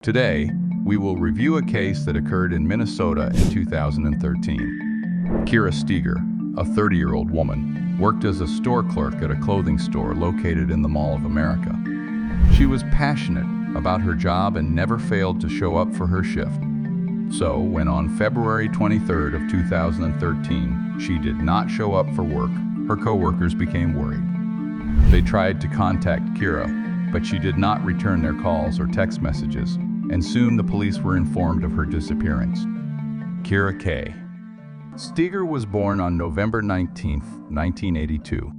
Today, we will review a case that occurred in Minnesota in 2013. Kira Steger, a 30-year-old woman, worked as a store clerk at a clothing store located in the Mall of America. She was passionate about her job and never failed to show up for her shift. So, when on February 23rd of 2013, she did not show up for work, her coworkers became worried. They tried to contact Kira, but she did not return their calls or text messages, and soon the police were informed of her disappearance. Kira K. Steger was born on November 19, 1982,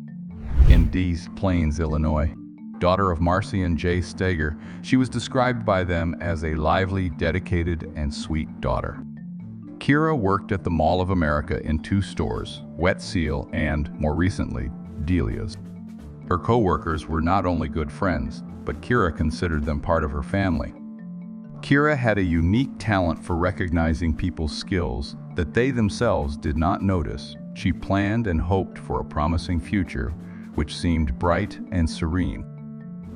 in Des Plaines, Illinois. Daughter of Marcy and Jay Steger, she was described by them as a lively, dedicated, and sweet daughter. Kira worked at the Mall of America in 2 stores, Wet Seal and, more recently, Delia's. Her co-workers were not only good friends, but Kira considered them part of her family. Kira had a unique talent for recognizing people's skills that they themselves did not notice. She planned and hoped for a promising future, which seemed bright and serene.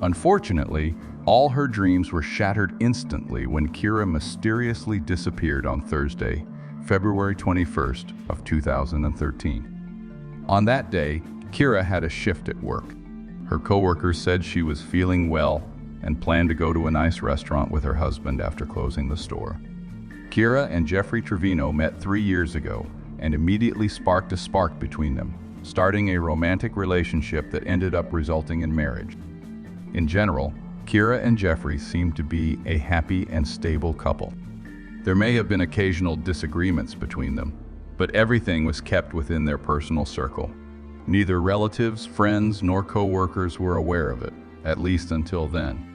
Unfortunately, all her dreams were shattered instantly when Kira mysteriously disappeared on Thursday, February 21st of 2013. On that day, Kira had a shift at work. Her coworkers said she was feeling well and planned to go to a nice restaurant with her husband after closing the store. Kira and Jeffrey Trevino met 3 years ago and immediately sparked a spark between them, starting a romantic relationship that ended up resulting in marriage. In general, Kira and Jeffrey seemed to be a happy and stable couple. There may have been occasional disagreements between them, but everything was kept within their personal circle. Neither relatives, friends, nor co-workers were aware of it, at least until then.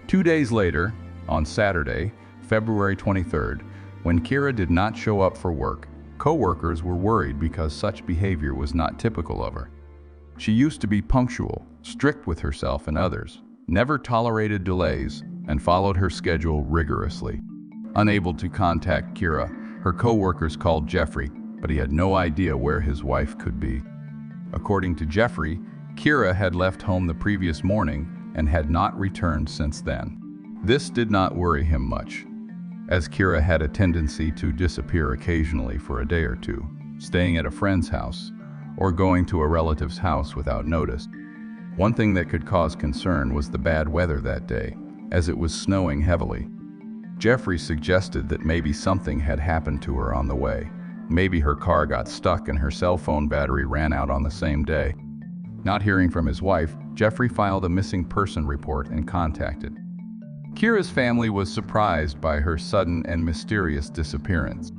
2 days later, on Saturday, February 23rd, when Kira did not show up for work, co-workers were worried because such behavior was not typical of her. She used to be punctual, strict with herself and others, never tolerated delays, and followed her schedule rigorously. Unable to contact Kira, her co-workers called Jeffrey, but he had no idea where his wife could be. According to Jeffrey, Kira had left home the previous morning and had not returned since then. This did not worry him much, as Kira had a tendency to disappear occasionally for a day or two, staying at a friend's house or going to a relative's house without notice. One thing that could cause concern was the bad weather that day, as it was snowing heavily. Jeffrey suggested that maybe something had happened to her on the way. Maybe her car got stuck and her cell phone battery ran out on the same day. Not hearing from his wife, Jeffrey filed a missing person report and contacted. Kira's family was surprised by her sudden and mysterious disappearance.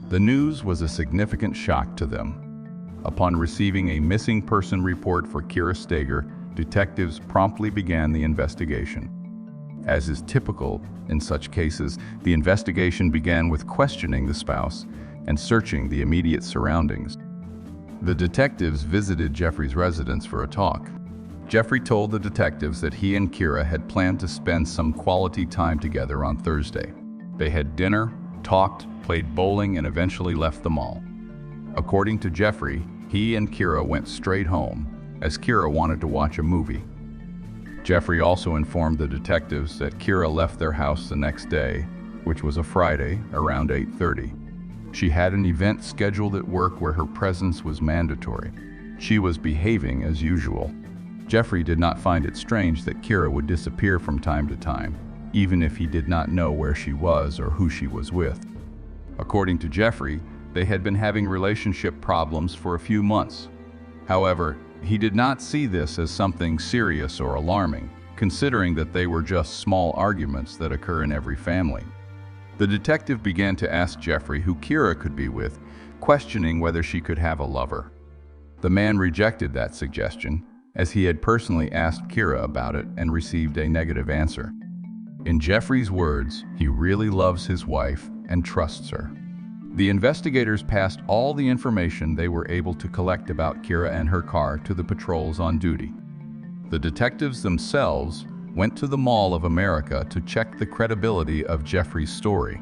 The news was a significant shock to them. Upon receiving a missing person report for Kira Steger, detectives promptly began the investigation. As is typical in such cases, the investigation began with questioning the spouse and searching the immediate surroundings. The detectives visited Jeffrey's residence for a talk. Jeffrey told the detectives that he and Kira had planned to spend some quality time together on Thursday. They had dinner, talked, played bowling, and eventually left the mall. According to Jeffrey, he and Kira went straight home, as Kira wanted to watch a movie. Jeffrey also informed the detectives that Kira left their house the next day, which was a Friday, around 8:30. She had an event scheduled at work where her presence was mandatory. She was behaving as usual. Jeffrey did not find it strange that Kira would disappear from time to time, even if he did not know where she was or who she was with. According to Jeffrey, they had been having relationship problems for a few months. However, he did not see this as something serious or alarming, considering that they were just small arguments that occur in every family. The detective began to ask Jeffrey who Kira could be with, questioning whether she could have a lover. The man rejected that suggestion, as he had personally asked Kira about it and received a negative answer. In Jeffrey's words, he really loves his wife and trusts her. The investigators passed all the information they were able to collect about Kira and her car to the patrols on duty. The detectives themselves went to the Mall of America to check the credibility of Jeffrey's story.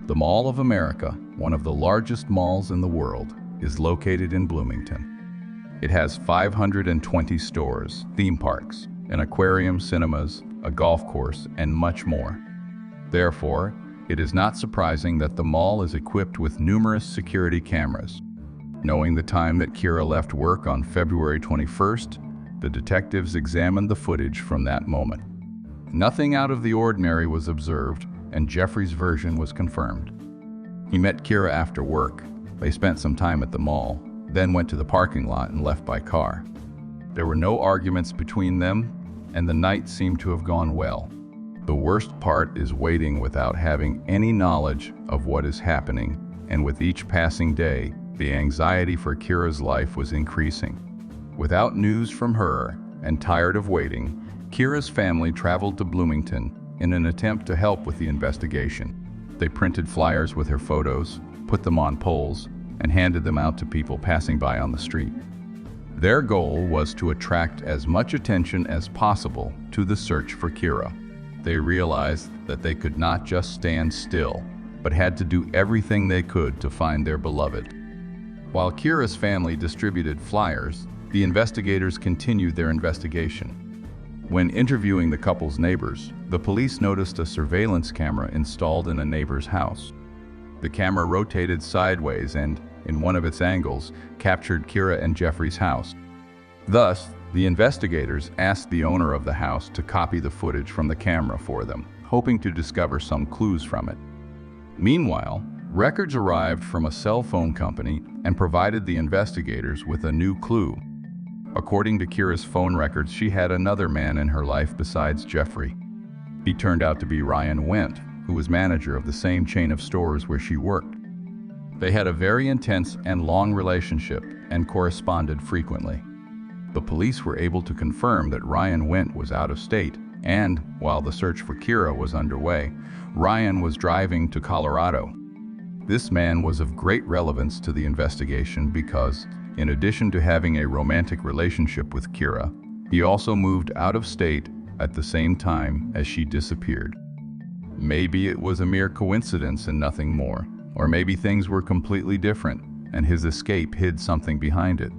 The Mall of America, one of the largest malls in the world, is located in Bloomington. It has 520 stores, theme parks, an aquarium, cinemas, a golf course, and much more. Therefore, it is not surprising that the mall is equipped with numerous security cameras. Knowing the time that Kira left work on February 21st, the detectives examined the footage from that moment. Nothing out of the ordinary was observed, and Jeffrey's version was confirmed. He met Kira after work. They spent some time at the mall, then went to the parking lot and left by car. There were no arguments between them, and the night seemed to have gone well. The worst part is waiting without having any knowledge of what is happening, and with each passing day, the anxiety for Kira's life was increasing. Without news from her, and tired of waiting, Kira's family traveled to Bloomington in an attempt to help with the investigation. They printed flyers with her photos, put them on poles, and handed them out to people passing by on the street. Their goal was to attract as much attention as possible to the search for Kira. They realized that they could not just stand still, but had to do everything they could to find their beloved. While Kira's family distributed flyers, the investigators continued their investigation. When interviewing the couple's neighbors, the police noticed a surveillance camera installed in a neighbor's house. The camera rotated sideways and, in one of its angles, captured Kira and Jeffrey's house. Thus, the investigators asked the owner of the house to copy the footage from the camera for them, hoping to discover some clues from it. Meanwhile, records arrived from a cell phone company and provided the investigators with a new clue. According to Kira's phone records, she had another man in her life besides Jeffrey. He turned out to be Ryan Wendt, who was manager of the same chain of stores where she worked. They had a very intense and long relationship and corresponded frequently. The police were able to confirm that Ryan Wendt was out of state, and, while the search for Kira was underway, Ryan was driving to Colorado. This man was of great relevance to the investigation because, in addition to having a romantic relationship with Kira, he also moved out of state at the same time as she disappeared. Maybe it was a mere coincidence and nothing more, or maybe things were completely different, and his escape hid something behind it.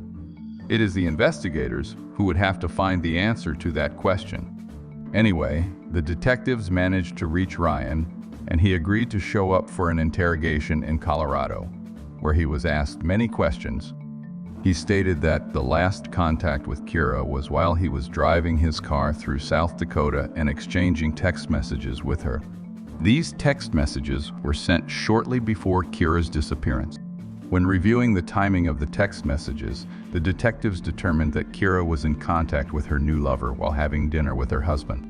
It is the investigators who would have to find the answer to that question. Anyway, the detectives managed to reach Ryan, and he agreed to show up for an interrogation in Colorado, where he was asked many questions. He stated that the last contact with Kira was while he was driving his car through South Dakota and exchanging text messages with her. These text messages were sent shortly before Kira's disappearance. When reviewing the timing of the text messages, the detectives determined that Kira was in contact with her new lover while having dinner with her husband.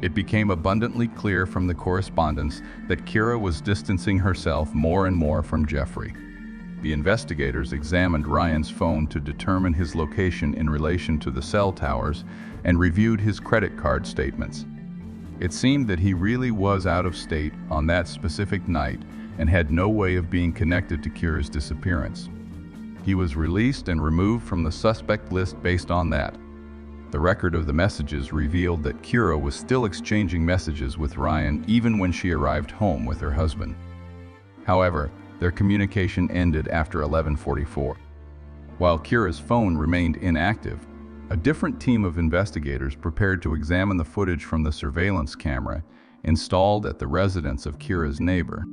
It became abundantly clear from the correspondence that Kira was distancing herself more and more from Jeffrey. The investigators examined Ryan's phone to determine his location in relation to the cell towers and reviewed his credit card statements. It seemed that he really was out of state on that specific night and had no way of being connected to Kira's disappearance. He was released and removed from the suspect list based on that. The record of the messages revealed that Kira was still exchanging messages with Ryan even when she arrived home with her husband. However, their communication ended after 11:44. While Kira's phone remained inactive, a different team of investigators prepared to examine the footage from the surveillance camera installed at the residence of Kira's neighbor.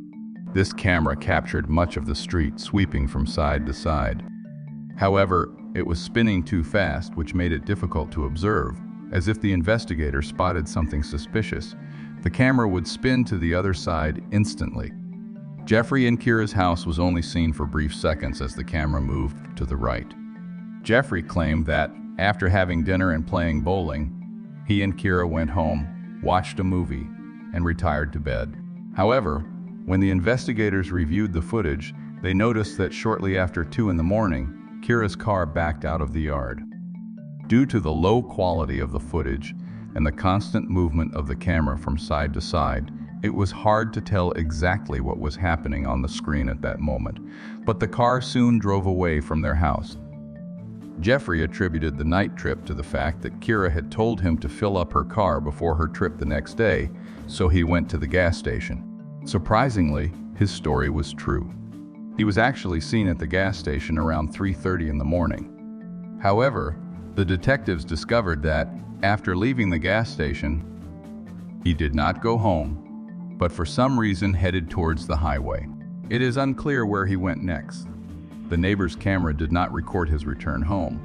This camera captured much of the street sweeping from side to side. However, it was spinning too fast, which made it difficult to observe. As if the investigator spotted something suspicious, the camera would spin to the other side instantly. Jeffrey and Kira's house was only seen for brief seconds as the camera moved to the right. Jeffrey claimed that, after having dinner and playing bowling, he and Kira went home, watched a movie, and retired to bed. However, when the investigators reviewed the footage, they noticed that shortly after 2 in the morning, Kira's car backed out of the yard. Due to the low quality of the footage and the constant movement of the camera from side to side, it was hard to tell exactly what was happening on the screen at that moment, but the car soon drove away from their house. Jeffrey attributed the night trip to the fact that Kira had told him to fill up her car before her trip the next day, so he went to the gas station. Surprisingly, his story was true. He was actually seen at the gas station around 3:30 in the morning. However, the detectives discovered that, after leaving the gas station, he did not go home, but for some reason headed towards the highway. It is unclear where he went next. The neighbor's camera did not record his return home,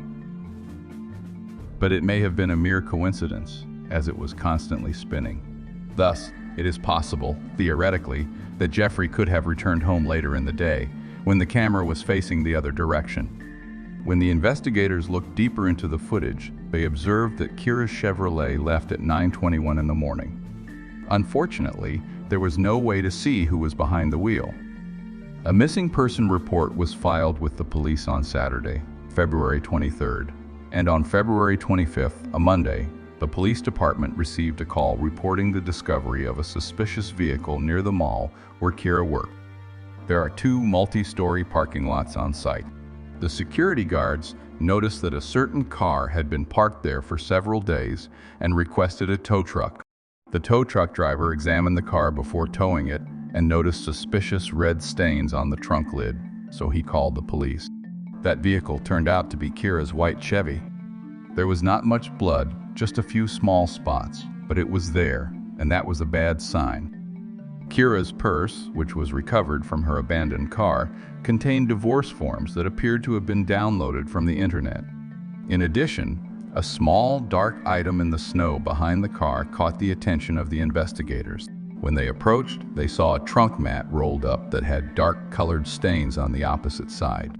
but it may have been a mere coincidence, as it was constantly spinning. Thus, it is possible, theoretically, that Jeffrey could have returned home later in the day, when the camera was facing the other direction. When the investigators looked deeper into the footage, they observed that Kira's Chevrolet left at 9:21 in the morning. Unfortunately, there was no way to see who was behind the wheel. A missing person report was filed with the police on Saturday, February 23rd, and on February 25th, a Monday, the police department received a call reporting the discovery of a suspicious vehicle near the mall where Kira worked. There are 2 multi-story parking lots on site. The security guards noticed that a certain car had been parked there for several days and requested a tow truck. The tow truck driver examined the car before towing it and noticed suspicious red stains on the trunk lid, so he called the police. That vehicle turned out to be Kira's white Chevy. There was not much blood, just a few small spots, but it was there, and that was a bad sign. Kira's purse, which was recovered from her abandoned car, contained divorce forms that appeared to have been downloaded from the internet. In addition, a small, dark item in the snow behind the car caught the attention of the investigators. When they approached, they saw a trunk mat rolled up that had dark-colored stains on the opposite side.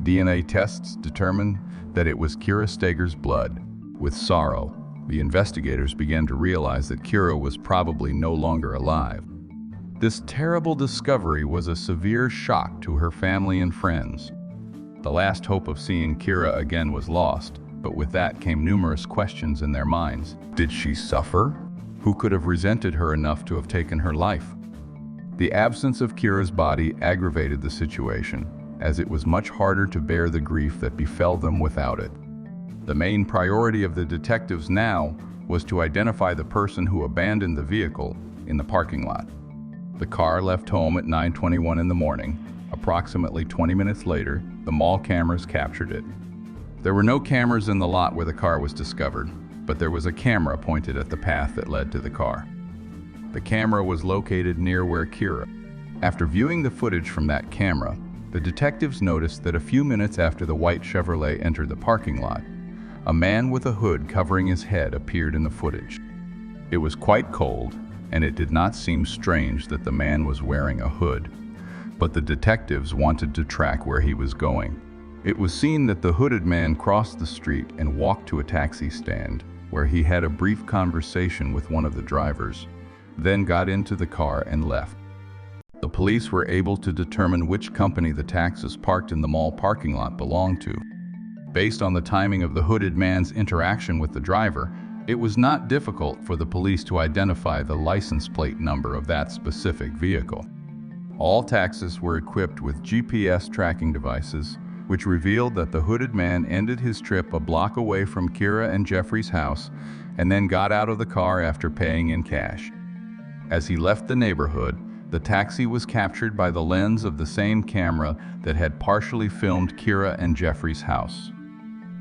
DNA tests determined that it was Kira Steger's blood. With sorrow, the investigators began to realize that Kira was probably no longer alive. This terrible discovery was a severe shock to her family and friends. The last hope of seeing Kira again was lost, but with that came numerous questions in their minds. Did she suffer? Who could have resented her enough to have taken her life? The absence of Kira's body aggravated the situation, as it was much harder to bear the grief that befell them without it. The main priority of the detectives now was to identify the person who abandoned the vehicle in the parking lot. The car left home at 9:21 in the morning. Approximately 20 minutes later, the mall cameras captured it. There were no cameras in the lot where the car was discovered, but there was a camera pointed at the path that led to the car. The camera was located near where Kira. After viewing the footage from that camera, the detectives noticed that a few minutes after the white Chevrolet entered the parking lot, a man with a hood covering his head appeared in the footage. It was quite cold, and it did not seem strange that the man was wearing a hood, but the detectives wanted to track where he was going. It was seen that the hooded man crossed the street and walked to a taxi stand, where he had a brief conversation with one of the drivers, then got into the car and left. The police were able to determine which company the taxis parked in the mall parking lot belonged to. Based on the timing of the hooded man's interaction with the driver, it was not difficult for the police to identify the license plate number of that specific vehicle. All taxis were equipped with GPS tracking devices, which revealed that the hooded man ended his trip a block away from Kira and Jeffrey's house and then got out of the car after paying in cash. As he left the neighborhood, the taxi was captured by the lens of the same camera that had partially filmed Kira and Jeffrey's house.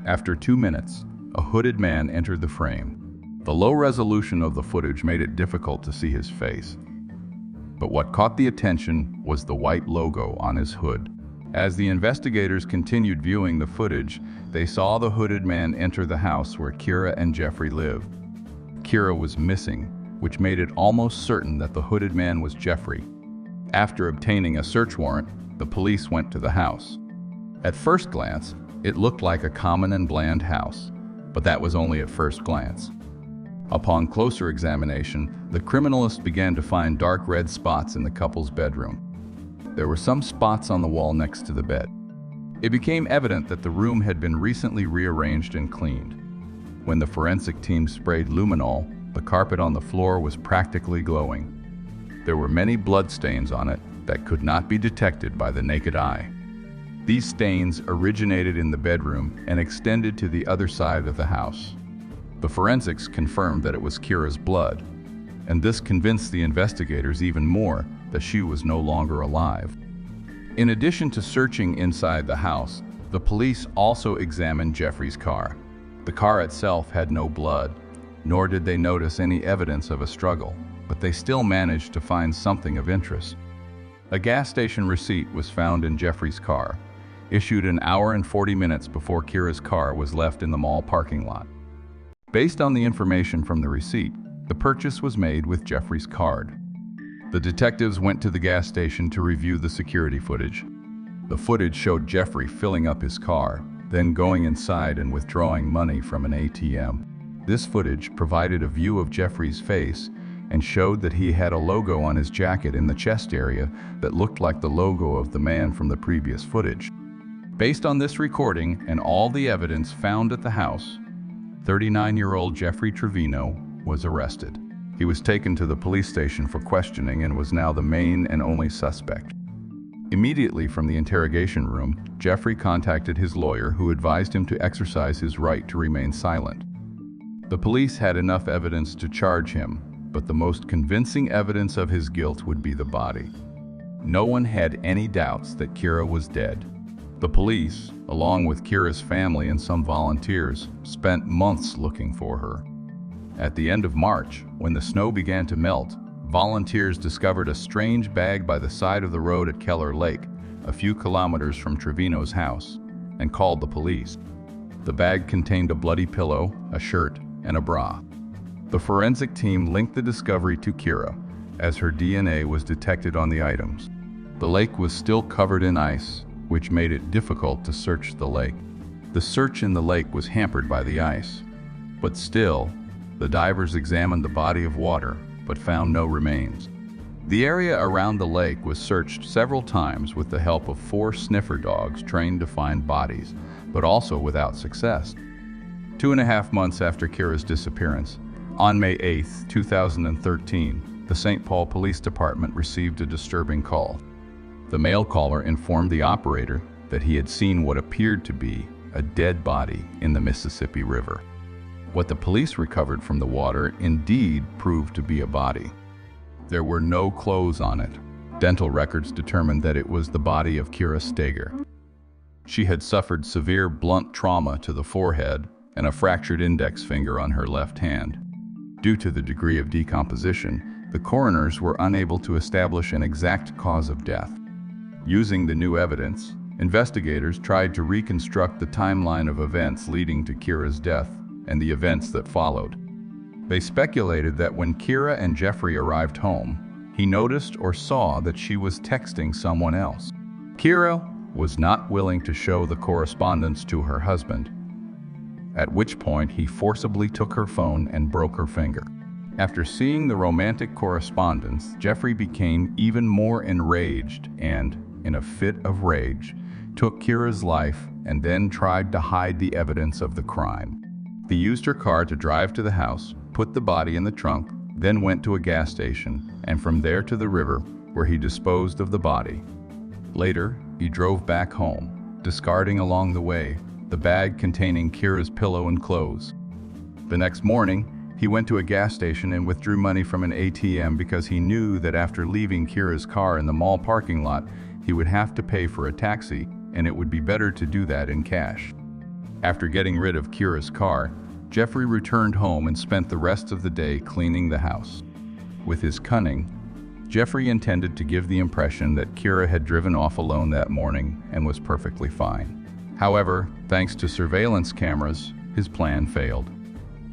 After 2 minutes, a hooded man entered the frame. The low resolution of the footage made it difficult to see his face. But what caught the attention was the white logo on his hood. As the investigators continued viewing the footage, they saw the hooded man enter the house where Kira and Jeffrey lived. Kira was missing, which made it almost certain that the hooded man was Jeffrey. After obtaining a search warrant, the police went to the house. At first glance, it looked like a common and bland house, but that was only at first glance. Upon closer examination, the criminalists began to find dark red spots in the couple's bedroom. There were some spots on the wall next to the bed. It became evident that the room had been recently rearranged and cleaned. When the forensic team sprayed luminol, the carpet on the floor was practically glowing. There were many blood stains on it that could not be detected by the naked eye. These stains originated in the bedroom and extended to the other side of the house. The forensics confirmed that it was Kira's blood, and this convinced the investigators even more that she was no longer alive. In addition to searching inside the house, the police also examined Jeffrey's car. The car itself had no blood, nor did they notice any evidence of a struggle, but but they still managed to find something of interest. A gas station receipt was found in Jeffrey's car, issued an hour and 40 minutes before Kira's car was left in the mall parking lot. Based on the information from the receipt, the purchase was made with Jeffrey's card. The detectives went to the gas station to review the security footage. The footage showed Jeffrey filling up his car, then going inside and withdrawing money from an ATM. This footage provided a view of Jeffrey's face and showed that he had a logo on his jacket in the chest area that looked like the logo of the man from the previous footage. Based on this recording and all the evidence found at the house, 39-year-old Jeffrey Trevino was arrested. He was taken to the police station for questioning and was now the main and only suspect. Immediately from the interrogation room, Jeffrey contacted his lawyer, who advised him to exercise his right to remain silent. The police had enough evidence to charge him, but the most convincing evidence of his guilt would be the body. No one had any doubts that Kira was dead. The police, along with Kira's family and some volunteers, spent months looking for her. At the end of March, when the snow began to melt, volunteers discovered a strange bag by the side of the road at Keller Lake, a few kilometers from Trevino's house, and called the police. The bag contained a bloody pillow, a shirt, and a bra. The forensic team linked the discovery to Kira, as her DNA was detected on the items. The lake was still covered in ice, which made it difficult to search the lake. The search in the lake was hampered by the ice, but still, the divers examined the body of water, but found no remains. The area around the lake was searched several times with the help of 4 sniffer dogs trained to find bodies, but also without success. 2.5 months after Kira's disappearance, on May 8, 2013, the St. Paul Police Department received a disturbing call. The male caller informed the operator that he had seen what appeared to be a dead body in the Mississippi River. What the police recovered from the water indeed proved to be a body. There were no clothes on it. Dental records determined that it was the body of Kira Steger. She had suffered severe blunt trauma to the forehead and a fractured index finger on her left hand. Due to the degree of decomposition, the coroners were unable to establish an exact cause of death. Using the new evidence, investigators tried to reconstruct the timeline of events leading to Kira's death and the events that followed. They speculated that when Kira and Jeffrey arrived home, he noticed or saw that she was texting someone else. Kira was not willing to show the correspondence to her husband, at which point he forcibly took her phone and broke her finger. After seeing the romantic correspondence, Jeffrey became even more enraged and, in a fit of rage, took Kira's life and then tried to hide the evidence of the crime. He used her car to drive to the house, put the body in the trunk, then went to a gas station, and from there to the river, where he disposed of the body. Later, he drove back home, discarding along the way the bag containing Kira's pillow and clothes. The next morning, he went to a gas station and withdrew money from an ATM because he knew that after leaving Kira's car in the mall parking lot, he would have to pay for a taxi, and it would be better to do that in cash. After getting rid of Kira's car, Jeffrey returned home and spent the rest of the day cleaning the house. With his cunning, Jeffrey intended to give the impression that Kira had driven off alone that morning and was perfectly fine. However, thanks to surveillance cameras, his plan failed.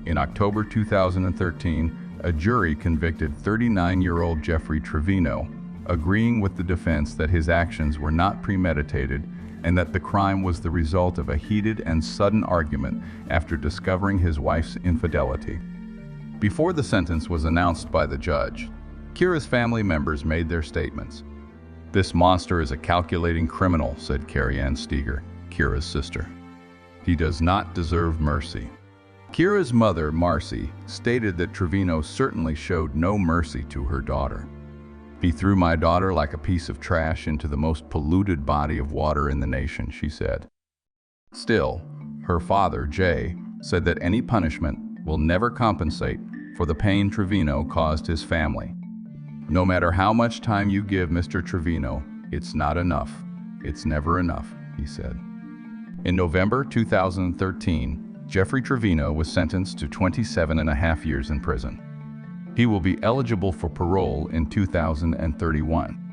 In October 2013, a jury convicted 39-year-old Jeffrey Trevino, agreeing with the defense that his actions were not premeditated and that the crime was the result of a heated and sudden argument after discovering his wife's infidelity. Before the sentence was announced by the judge, Kira's family members made their statements. "This monster is a calculating criminal," said Kira Steger, Kira's sister. "He does not deserve mercy." Kira's mother, Marcy, stated that Trevino certainly showed no mercy to her daughter. "He threw my daughter like a piece of trash into the most polluted body of water in the nation," she said. Still, her father, Jay, said that any punishment will never compensate for the pain Trevino caused his family. "No matter how much time you give Mr. Trevino, it's not enough. It's never enough," he said. In November 2013, Jeffrey Trevino was sentenced to 27.5 years in prison. He will be eligible for parole in 2031.